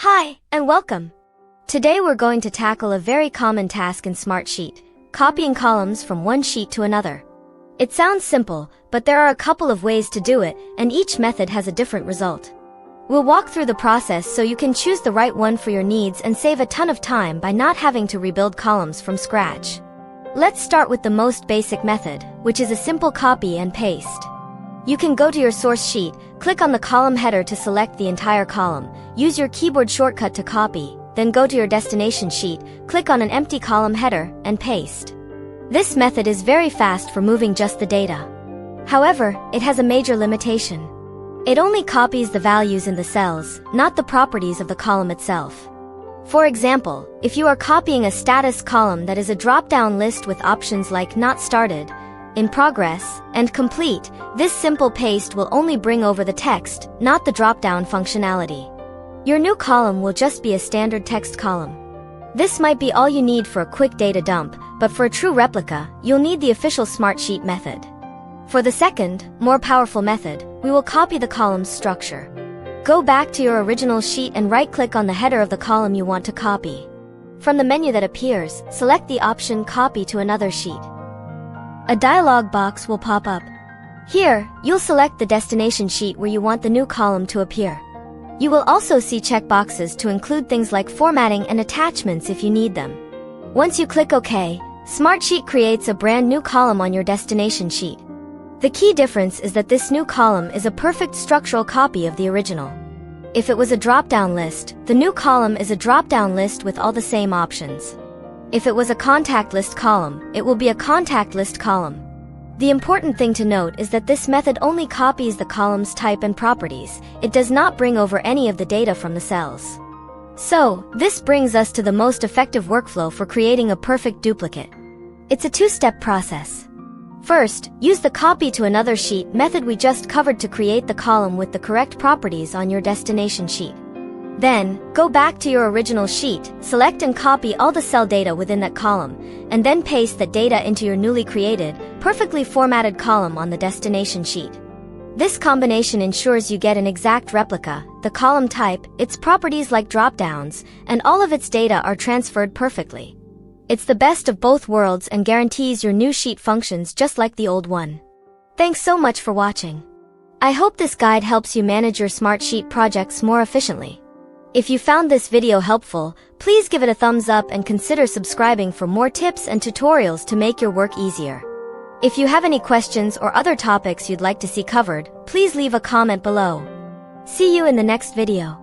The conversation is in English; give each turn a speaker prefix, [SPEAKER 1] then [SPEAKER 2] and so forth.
[SPEAKER 1] Hi, and welcome. Today we're going to tackle a very common task in Smartsheet, copying columns from one sheet to another. It sounds simple, but there are a couple of ways to do it, and each method has a different result. We'll walk through the process so you can choose the right one for your needs and save a ton of time by not having to rebuild columns from scratch. Let's start with the most basic method, which is a simple copy and paste. You can go to your source sheet, click on the column header to select the entire column, use your keyboard shortcut to copy, then go to your destination sheet, click on an empty column header, and paste. This method is very fast for moving just the data. However, it has a major limitation. It only copies the values in the cells, not the properties of the column itself. For example, if you are copying a status column that is a drop-down list with options like Not Started, In Progress, and Complete, this simple paste will only bring over the text, not the drop-down functionality. Your new column will just be a standard text column. This might be all you need for a quick data dump, but for a true replica, you'll need the official Smartsheet method. For the second, more powerful method, we will copy the column's structure. Go back to your original sheet and right-click on the header of the column you want to copy. From the menu that appears, select the option Copy to another sheet. A dialog box will pop up. Here, you'll select the destination sheet where you want the new column to appear. You will also see checkboxes to include things like formatting and attachments if you need them. Once you click OK, Smartsheet creates a brand new column on your destination sheet. The key difference is that this new column is a perfect structural copy of the original. If it was a drop-down list, the new column is a drop-down list with all the same options. If it was a contact list column, it will be a contact list column. The important thing to note is that this method only copies the column's type and properties. It does not bring over any of the data from the cells. So, this brings us to the most effective workflow for creating a perfect duplicate. It's a two-step process. First, use the copy to another sheet method we just covered to create the column with the correct properties on your destination sheet. Then, go back to your original sheet, select and copy all the cell data within that column, and then paste that data into your newly created, perfectly formatted column on the destination sheet. This combination ensures you get an exact replica, the column type, its properties like drop-downs, and all of its data are transferred perfectly. It's the best of both worlds and guarantees your new sheet functions just like the old one. Thanks so much for watching. I hope this guide helps you manage your Smartsheet projects more efficiently. If you found this video helpful, please give it a thumbs up and consider subscribing for more tips and tutorials to make your work easier. If you have any questions or other topics you'd like to see covered, please leave a comment below. See you in the next video.